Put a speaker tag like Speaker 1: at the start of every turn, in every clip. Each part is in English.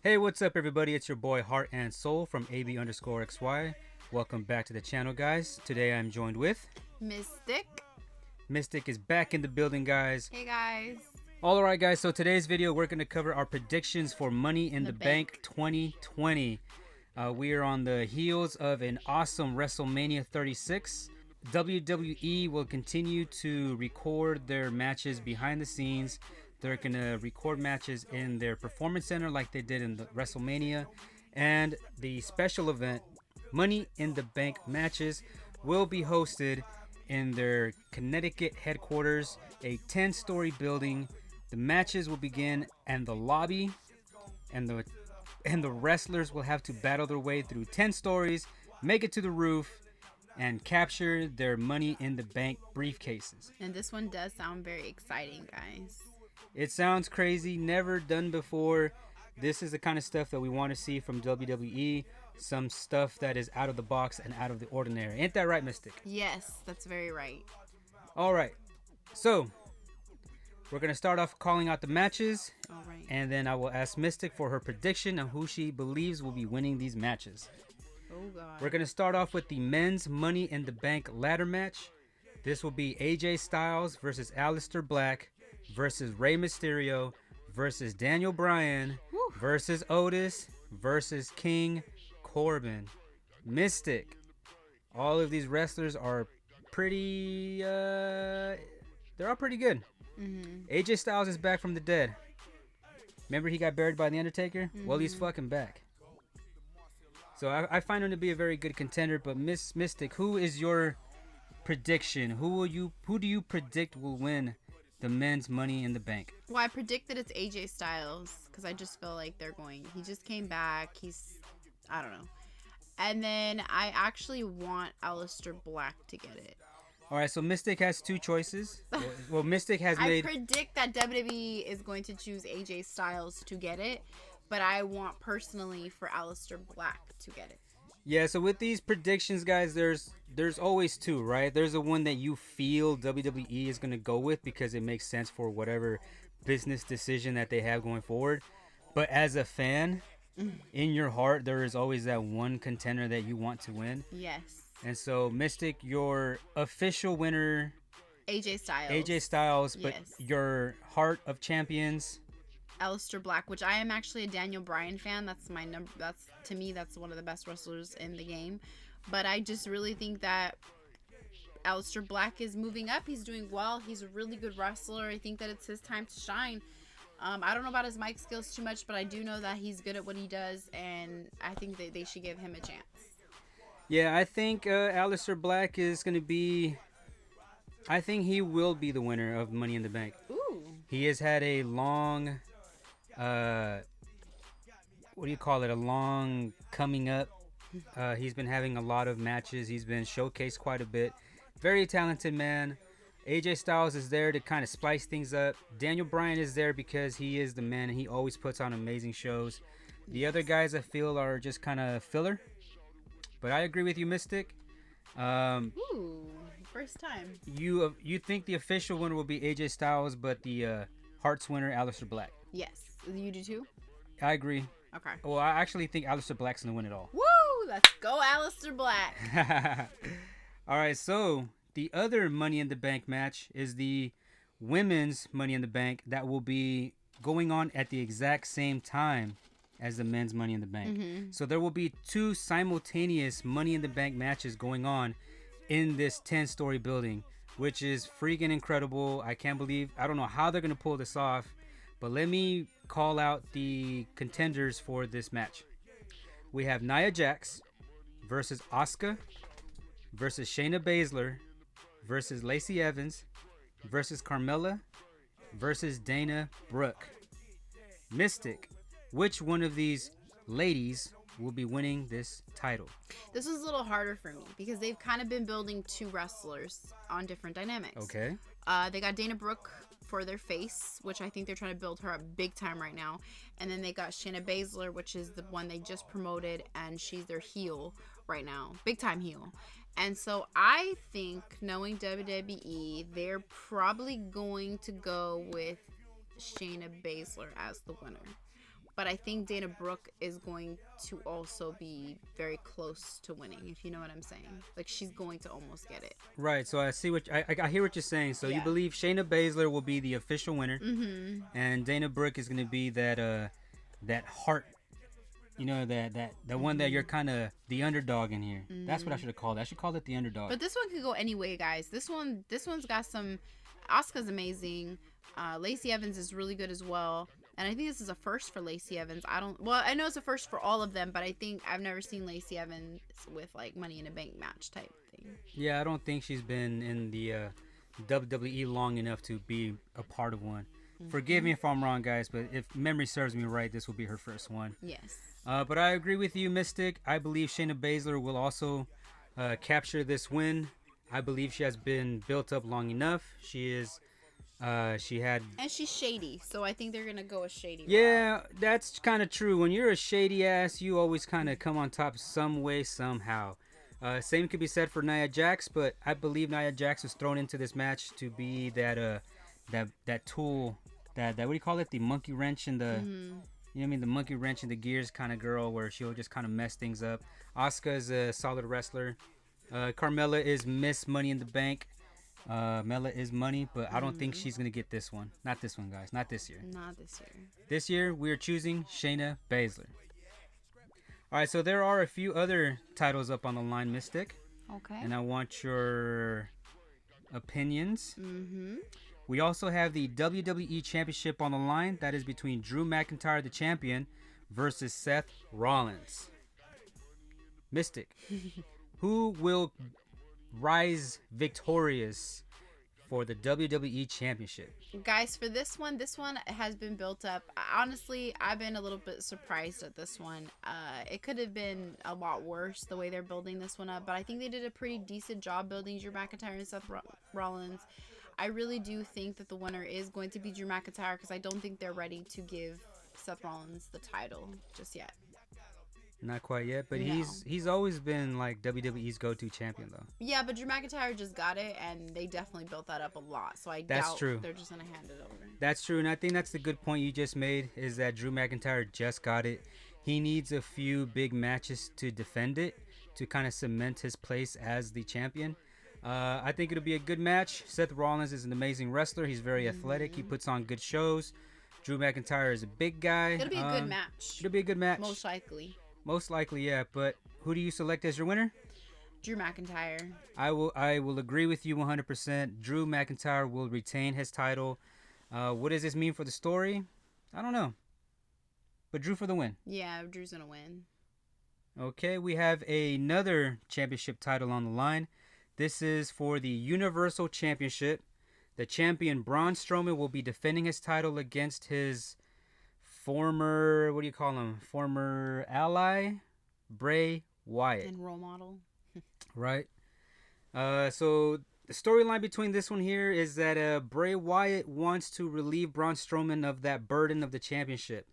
Speaker 1: Hey, what's up, everybody? It's your boy Heart and Soul from AB_XY. Welcome back to the channel, guys. Today I'm joined with
Speaker 2: Mizzstick.
Speaker 1: Mizzstick is back in the building, guys.
Speaker 2: Hey, guys.
Speaker 1: All right, guys. So today's video, we're going to cover our predictions for Money in the Bank 2020. We are on the heels of an awesome WrestleMania 36. WWE will continue to record their matches behind the scenes. They're going to record matches in their performance center like they did in the WrestleMania. And the special event, Money in the Bank matches, will be hosted in their Connecticut headquarters, a 10-story building. The matches will begin in the lobby, and the wrestlers will have to battle their way through 10 stories, make it to the roof, and capture their Money in the Bank briefcases.
Speaker 2: And this one does sound very exciting, guys.
Speaker 1: It sounds crazy, never done before. This is the kind of stuff that we want to see from WWE. Some stuff that is out of the box and out of the ordinary. Ain't that right, Mizzstick?
Speaker 2: Yes, that's very right.
Speaker 1: All right. So, we're going to start off calling out the matches.
Speaker 2: All right.
Speaker 1: And then I will ask Mizzstick for her prediction on who she believes will be winning these matches.
Speaker 2: Oh, God.
Speaker 1: We're going to start off with the men's Money in the Bank ladder match. This will be AJ Styles versus Aleister Black versus Rey Mysterio versus Daniel Bryan versus Otis versus King Corbin. Mizzstick. All of these wrestlers are pretty, they're all pretty good. AJ Styles is back from the dead. Remember he got buried by The Undertaker? Well, he's fucking back. So I find him to be a very good contender, but Mizzstick, who is your prediction? Who do you predict will win the men's Money in the Bank?
Speaker 2: Well, I predict that it's AJ Styles because I just feel like he just came back. I don't know. And then I actually want Aleister Black to get it.
Speaker 1: All right, so Mizzstick has two choices. Well, Mizzstick has made...
Speaker 2: I predict that WWE is going to choose AJ Styles to get it, but I want personally for Aleister Black to get it.
Speaker 1: Yeah, so with these predictions, guys, there's always two, right? There's the one that you feel WWE is going to go with because it makes sense for whatever business decision that they have going forward. But as a fan, in your heart, there is always that one contender that you want to win.
Speaker 2: Yes.
Speaker 1: And so, Mizzstick, your official winner...
Speaker 2: AJ Styles.
Speaker 1: AJ Styles, but
Speaker 2: yes.
Speaker 1: Your heart of champions...
Speaker 2: Aleister Black, which I am actually a Daniel Bryan fan. That's my number. To me, that's one of the best wrestlers in the game. But I just really think that Aleister Black is moving up. He's doing well. He's a really good wrestler. I think that it's his time to shine. I don't know about his mic skills too much, but I do know that he's good at what he does, and I think that they should give him a chance.
Speaker 1: Yeah, I think Aleister Black is going to be... I think he will be the winner of Money in the Bank.
Speaker 2: Ooh.
Speaker 1: He has had a long... what do you call it? A long coming up. He's been having a lot of matches. He's been showcased quite a bit. Very talented man. AJ Styles is there to kind of spice things up. Daniel Bryan is there because he is the man and he always puts on amazing shows. The other guys I feel are just kind of filler. But I agree with you, Mizzstick.
Speaker 2: Ooh, first time.
Speaker 1: You think the official winner will be AJ Styles, but the Hearts winner, Aleister Black.
Speaker 2: Yes. You do too?
Speaker 1: I agree.
Speaker 2: Okay.
Speaker 1: Well, I actually think Aleister Black's going to win it all.
Speaker 2: Woo! Let's go, Aleister Black.
Speaker 1: All right, so the other Money in the Bank match is the women's Money in the Bank that will be going on at the exact same time as the men's Money in the Bank. So there will be two simultaneous Money in the Bank matches going on in this 10-story building, which is freaking incredible. I don't know how they're going to pull this off, but let me call out the contenders for this match. We have Nia Jax versus Asuka versus Shayna Baszler versus Lacey Evans versus Carmella versus Dana Brooke. Mizzstick, which one of these ladies will be winning this title?
Speaker 2: This was a little harder for me because they've kind of been building two wrestlers on different dynamics.
Speaker 1: Okay.
Speaker 2: They got Dana Brooke for their face, which I think they're trying to build her up big time right now. And then they got Shayna Baszler, which is the one they just promoted, and she's their heel right now. Big time heel. And so I think, knowing WWE, they're probably going to go with Shayna Baszler as the winner. but I think Dana Brooke is going to also be very close to winning, if you know what I'm saying. Like, she's going to almost get it.
Speaker 1: Right. So I see what I hear what you're saying. So you
Speaker 2: Yeah.
Speaker 1: believe Shayna Baszler will be the official winner,
Speaker 2: Mm-hmm.
Speaker 1: and Dana Brooke is going to be that heart. You know, the one that you're kind of the underdog in here. That's what I should have called it. I should call it the underdog.
Speaker 2: But this one could go any way, guys. This one's got some. Asuka's amazing. Lacey Evans is really good as well. And I think this is a first for Lacey Evans. I know it's a first for all of them, but I think I've never seen Lacey Evans with like Money in a Bank match type thing.
Speaker 1: Yeah, I don't think she's been in the WWE long enough to be a part of one. Forgive me if I'm wrong, guys, but if memory serves me right, this will be her first one.
Speaker 2: Yes.
Speaker 1: But I agree with you, Mystic. I believe Shayna Baszler will also capture this win. I believe she has been built up long enough. And
Speaker 2: she's shady, so I think they're gonna go a shady.
Speaker 1: Yeah,
Speaker 2: route.
Speaker 1: that's kind of true. When you're a shady ass, you always kind of come on top some way, somehow. Same could be said for Nia Jax, but I believe Nia Jax was thrown into this match to be that tool, that what do you call it? The monkey wrench in the, you know what I mean? The monkey wrench in the gears kind of girl, where she'll just kind of mess things up. Asuka is a solid wrestler. Carmella is Miss Money in the Bank. Mela is money, but I don't think she's going to get this one. Not this one, guys. Not this year.
Speaker 2: Not this year.
Speaker 1: This year, we are choosing Shayna Baszler. All right, so there are a few other titles up on the line, Mystic.
Speaker 2: Okay.
Speaker 1: And I want your opinions.
Speaker 2: Mm-hmm.
Speaker 1: We also have the WWE Championship on the line. That is between Drew McIntyre, the champion, versus Seth Rollins. Mystic, who will rise victorious for the WWE Championship?
Speaker 2: Guys, for this one has been built up. Honestly, I've been a little bit surprised at this one. It could have been a lot worse the way they're building this one up, but I think they did a pretty decent job building Drew McIntyre and Seth Rollins. I really do think that the winner is going to be Drew McIntyre, because I don't think they're ready to give Seth Rollins the title just yet.
Speaker 1: Not quite yet, but
Speaker 2: No.
Speaker 1: he's always been like WWE's go-to champion, though.
Speaker 2: Yeah, but Drew McIntyre just got it, and they definitely built that up a lot. So I doubt they're just gonna hand it over.
Speaker 1: That's true, and I think that's the good point you just made, is that Drew McIntyre just got it. He needs a few big matches to defend it, to kind of cement his place as the champion. I think it'll be a good match. Seth Rollins is an amazing wrestler. He's very athletic. He puts on good shows. Drew McIntyre is a big guy.
Speaker 2: It'll be a good match.
Speaker 1: It'll be a good match.
Speaker 2: Most likely.
Speaker 1: Most likely, yeah. But who do you select as your winner?
Speaker 2: Drew McIntyre.
Speaker 1: I will agree with you 100%. Drew McIntyre will retain his title. What does this mean for the story? I don't know. But Drew for the win.
Speaker 2: Yeah, Drew's gonna win.
Speaker 1: Okay, we have another championship title on the line. This is for the Universal Championship. The champion Braun Strowman will be defending his title against his former, what do you call him? Former ally, Bray Wyatt.
Speaker 2: And role model.
Speaker 1: Right. So the storyline between this one here is that Bray Wyatt wants to relieve Braun Strowman of that burden of the championship.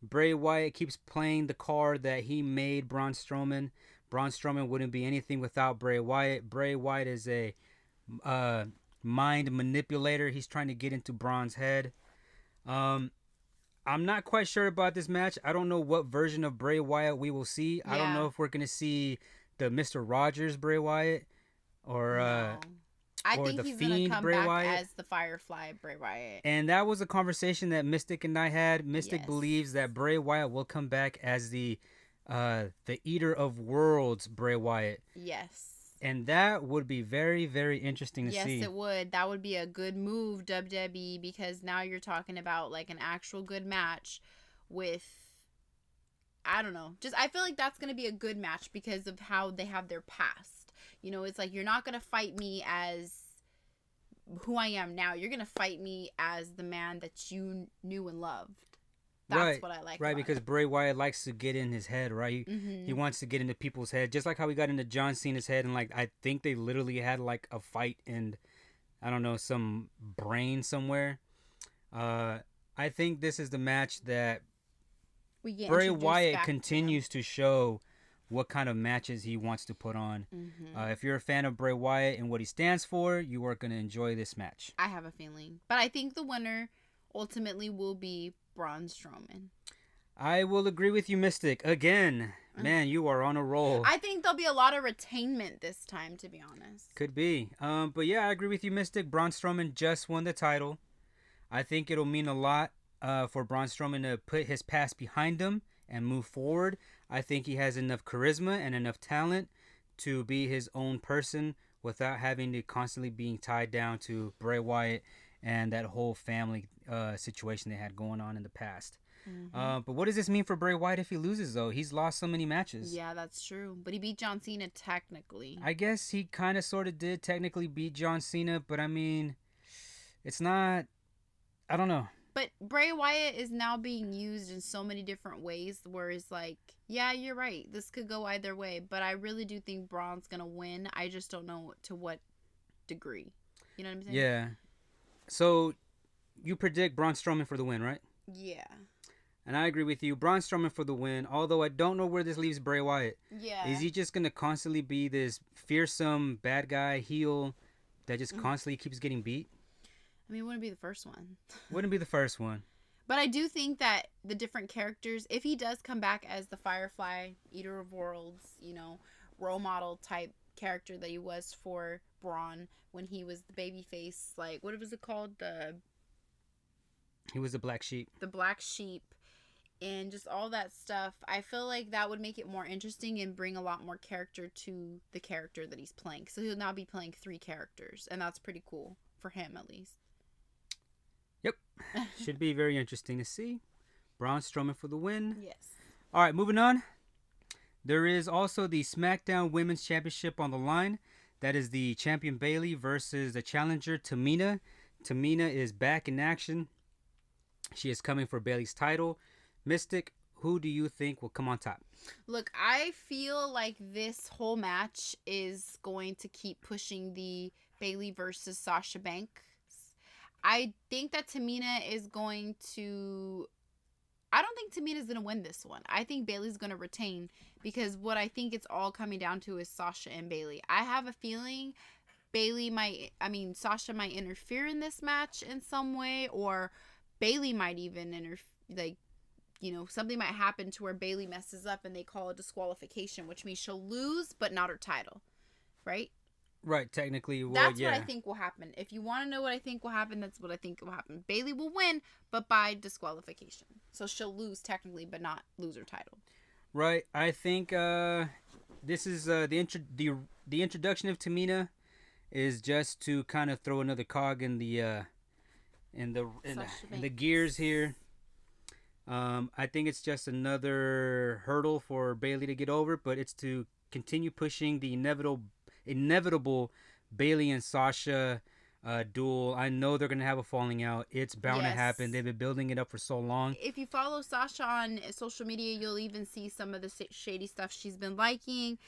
Speaker 1: Bray Wyatt keeps playing the card that he made Braun Strowman. Braun Strowman wouldn't be anything without Bray Wyatt. Bray Wyatt is a mind manipulator. He's trying to get into Braun's head. I'm not quite sure about this match. I don't know what version of Bray Wyatt we will see.
Speaker 2: Yeah.
Speaker 1: I don't know if we're going to see the Mr. Rogers Bray Wyatt or
Speaker 2: No. I
Speaker 1: or
Speaker 2: think
Speaker 1: the
Speaker 2: he's gonna
Speaker 1: Fiend
Speaker 2: come
Speaker 1: Bray
Speaker 2: back
Speaker 1: Wyatt.
Speaker 2: as the Firefly Bray Wyatt.
Speaker 1: And that was a conversation that Mystic and I had. Mystic
Speaker 2: Yes.
Speaker 1: believes that Bray Wyatt will come back as the Eater of Worlds Bray Wyatt.
Speaker 2: Yes.
Speaker 1: And that would be very, very interesting to see.
Speaker 2: Yes, it would. That would be a good move, WWE, because now you're talking about like an actual good match with, I don't know. Just I feel like that's going to be a good match because of how they have their past. You know, it's like you're not going to fight me as who I am now. You're going to fight me as the man that you knew and loved. That's what I like.
Speaker 1: Right,
Speaker 2: about
Speaker 1: because
Speaker 2: it.
Speaker 1: Bray Wyatt likes to get in his head, right?
Speaker 2: Mm-hmm.
Speaker 1: He wants to get into people's head, just like how he got into John Cena's head, and like I think they literally had like a fight in, I don't know, some brain somewhere. I think this is the match that
Speaker 2: We get
Speaker 1: Bray
Speaker 2: introduced
Speaker 1: Wyatt
Speaker 2: back to
Speaker 1: continues to show what kind of matches he wants to put on.
Speaker 2: Mhm.
Speaker 1: If you're a fan of Bray Wyatt and what he stands for, you are going to enjoy this match.
Speaker 2: I have a feeling. But I think the winner ultimately will be Braun Strowman.
Speaker 1: I will agree with you, Mystic. Again, man, you are on a roll.
Speaker 2: I think there'll be a lot of retainment this time, to be honest.
Speaker 1: Could be. But yeah, I agree with you, Mystic. Braun Strowman just won the title. I think it'll mean a lot for Braun Strowman to put his past behind him and move forward. I think he has enough charisma and enough talent to be his own person without having to constantly being tied down to Bray Wyatt and that whole family situation they had going on in the past.
Speaker 2: Mm-hmm.
Speaker 1: But what does this mean for Bray Wyatt if he loses, though? He's lost so many matches.
Speaker 2: Yeah, that's true. But he beat John Cena technically.
Speaker 1: I guess he kind of sort of did technically beat John Cena, but I mean, it's not... I don't know.
Speaker 2: But Bray Wyatt is now being used in so many different ways where it's like, yeah, you're right. This could go either way. But I really do think Braun's going to win. I just don't know to what degree. You know what I'm saying?
Speaker 1: Yeah. So, you predict Braun Strowman for the win, right?
Speaker 2: Yeah.
Speaker 1: And I agree with you. Braun Strowman for the win, although I don't know where this leaves Bray Wyatt.
Speaker 2: Yeah.
Speaker 1: Is he just going to constantly be this fearsome bad guy, heel, that just constantly keeps getting beat?
Speaker 2: I mean, it wouldn't be the first one.
Speaker 1: Wouldn't be the first one.
Speaker 2: But I do think that the different characters, if he does come back as the Firefly, Eater of Worlds, you know, role model type character that he was for Braun when he was the babyface, like, what was it called?
Speaker 1: He was the black sheep.
Speaker 2: The black sheep. And just all that stuff, I feel like that would make it more interesting and bring a lot more character to the character that he's playing. So he'll now be playing 3 characters, and that's pretty cool for him, at least.
Speaker 1: Yep. Should be very interesting to see. Braun Strowman for the win.
Speaker 2: Yes.
Speaker 1: All right, moving on. There is also the SmackDown Women's Championship on the line. That is the champion Bayley versus the challenger Tamina. Tamina is back in action. She is coming for Bayley's title. Mystic, who do you think will come on top?
Speaker 2: Look, I feel like this whole match is going to keep pushing the Bayley versus Sasha Banks. I think that Tamina is going to... I don't think Tamina's going to win this one. I think Bayley's going to retain because what I think it's all coming down to is Sasha and Bayley. I have a feeling Sasha might interfere in this match in some way, or Bayley might even something might happen to where Bayley messes up and they call a disqualification, which means she'll lose, but not her title. Right?
Speaker 1: Right, technically. Well,
Speaker 2: that's what I think will happen. If you want to know what I think will happen, that's what I think will happen. Bayley will win, but by disqualification. So she'll lose technically, but not lose her title.
Speaker 1: Right. I think this is the introduction of Tamina is just to kind of throw another cog in the gears here. I think it's just another hurdle for Bayley to get over, but it's to continue pushing the inevitable Bayley and Sasha duel. I know they're going to have a falling out. It's bound to happen. They've been building it up for so long.
Speaker 2: If you follow Sasha on social media, you'll even see some of the shady stuff she's been liking.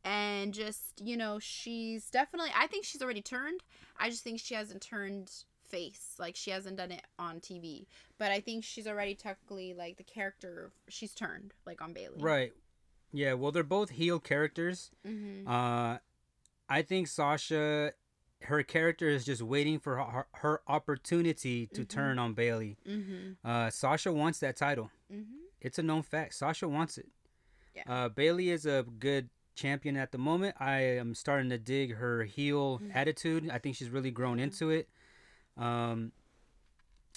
Speaker 2: And just, she's definitely... I think she's already turned. I just think she hasn't turned face. Like, she hasn't done it on TV. But I think she's already technically, like, the character... She's turned, like, on Bayley.
Speaker 1: Right. Yeah, well, they're both heel characters.
Speaker 2: Mm-hmm.
Speaker 1: I think Sasha, her character is just waiting for her opportunity to turn on Bayley.
Speaker 2: Mm-hmm.
Speaker 1: Sasha wants that title.
Speaker 2: Mm-hmm.
Speaker 1: It's a known fact. Sasha wants it.
Speaker 2: Yeah.
Speaker 1: Bayley is a good champion at the moment. I am starting to dig her heel attitude. I think she's really grown into it.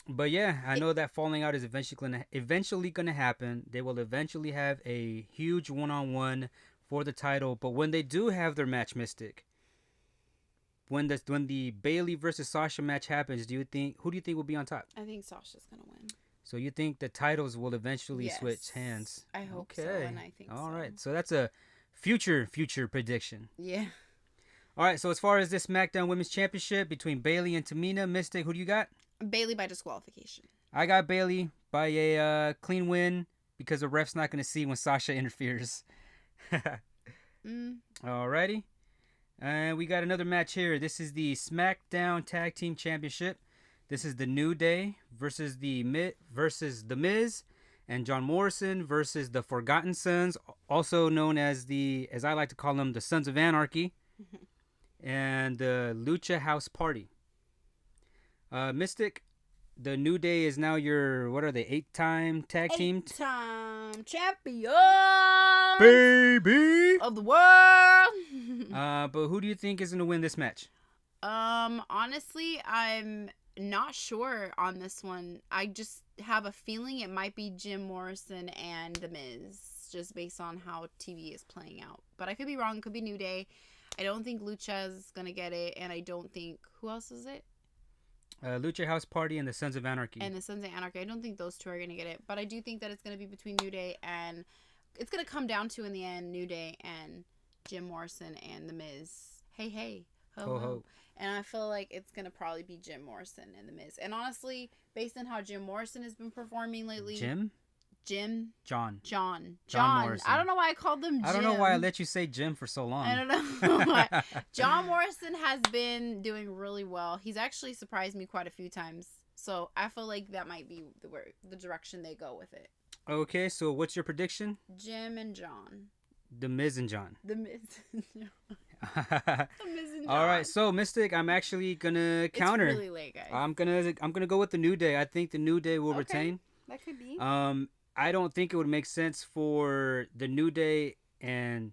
Speaker 1: But yeah, I know that falling out is eventually going to happen. They will eventually have a huge one-on-one for the title. But when they do have their match, Mystic, when the Bayley versus Sasha match happens, who do you think will be on top?
Speaker 2: I think Sasha's gonna win.
Speaker 1: So you think the titles will eventually switch hands?
Speaker 2: I hope so, and I think
Speaker 1: All right, so that's a future prediction.
Speaker 2: Yeah.
Speaker 1: All right, so as far as this SmackDown Women's Championship between Bayley and Tamina, Mystic, who do you got?
Speaker 2: Bayley by disqualification.
Speaker 1: I got Bayley by a clean win because the ref's not going to see when Sasha interferes. Alrighty. And we got another match here. This is the SmackDown Tag Team Championship. This is the New Day versus the Miz and John Morrison versus the Forgotten Sons, also known as as I like to call them, the Sons of Anarchy, and the Lucha House Party. Mystic, the New Day is now your, what are they, 8-time tag team?
Speaker 2: 8-time champion.
Speaker 1: Baby!
Speaker 2: Of the world.
Speaker 1: But who do you think is going to win this match?
Speaker 2: Honestly, I'm not sure on this one. I just have a feeling it might be Jim Morrison and The Miz, just based on how TV is playing out. But I could be wrong. It could be New Day. I don't think Lucha is going to get it, and I don't think... Who else is it?
Speaker 1: Lucha House Party and the Sons of Anarchy.
Speaker 2: And the Sons of Anarchy. I don't think those two are going to get it, but I do think that it's going to be between New Day and... It's going to come down to, in the end, New Day and Jim Morrison and The Miz. Hey, hey. Ho, ho, ho. And I feel like it's going to probably be Jim Morrison and The Miz. And honestly, based on how Jim Morrison has been performing lately... John Morrison. I don't know why I called them Jim.
Speaker 1: I don't know why I let you say Jim for so long.
Speaker 2: I don't know why. John Morrison has been doing really well. He's actually surprised me quite a few times. So I feel like that might be the direction they go with it.
Speaker 1: Okay, so what's your prediction?
Speaker 2: Jim and John.
Speaker 1: The Miz and John.
Speaker 2: The Miz and John. The Miz and John.
Speaker 1: All right, so Mystic, I'm actually gonna counter.
Speaker 2: It's really late, guys.
Speaker 1: I'm gonna go with the New Day. I think the New Day will retain.
Speaker 2: That could be.
Speaker 1: I don't think it would make sense for the New Day and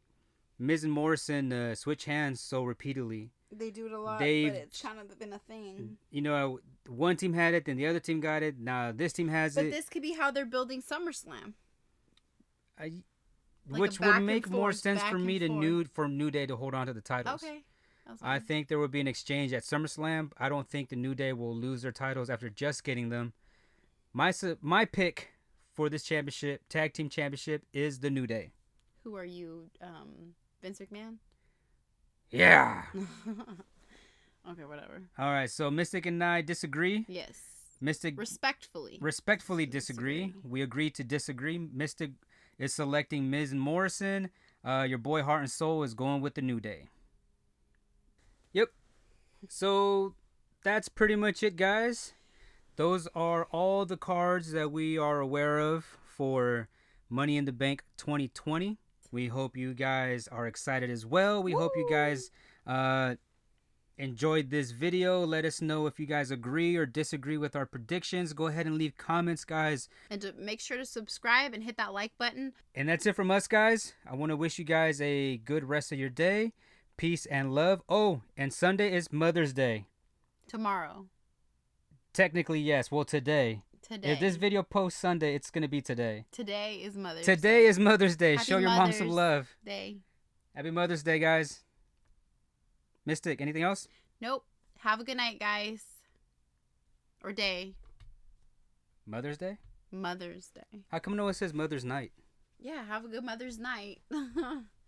Speaker 1: Miz and Morrison to switch hands so repeatedly.
Speaker 2: They do it a lot, but it's kind of been a thing.
Speaker 1: You know, one team had it, then the other team got it. Now this team has it.
Speaker 2: But this could be how they're building SummerSlam.
Speaker 1: Which would make more sense for me for New Day to hold on to the titles.
Speaker 2: Okay.
Speaker 1: I think there would be an exchange at SummerSlam. I don't think the New Day will lose their titles after just getting them. My pick for this championship, tag team championship, is the New Day.
Speaker 2: Who are you, Vince McMahon?
Speaker 1: Yeah.
Speaker 2: Okay, whatever.
Speaker 1: All right, so Mystic and I disagree.
Speaker 2: Yes.
Speaker 1: Mystic respectfully disagree. We agree to disagree. Mystic is selecting Miz and Morrison. Your boy Heart and Soul is going with the New Day. Yep. So that's pretty much it, guys. Those are all the cards that we are aware of for Money in the Bank 2020. We hope you guys are excited as well. We hope you guys enjoyed this video. Let us know if you guys agree or disagree with our predictions. Go ahead and leave comments, guys.
Speaker 2: And to make sure to subscribe and hit that like button.
Speaker 1: And that's it from us, guys. I want to wish you guys a good rest of your day. Peace and love. Oh, and Sunday is Mother's Day.
Speaker 2: Tomorrow.
Speaker 1: Technically, yes. Well, today. If this video posts Sunday, it's going to be today.
Speaker 2: Today is Mother's
Speaker 1: Day. Today is Mother's Day.
Speaker 2: Happy
Speaker 1: Show your mom some love.
Speaker 2: Day.
Speaker 1: Happy Mother's Day, guys. Mystic, anything else?
Speaker 2: Nope. Have a good night, guys. Or day.
Speaker 1: Mother's Day?
Speaker 2: Mother's Day.
Speaker 1: How come no one says Mother's Night?
Speaker 2: Yeah, have a good Mother's Night.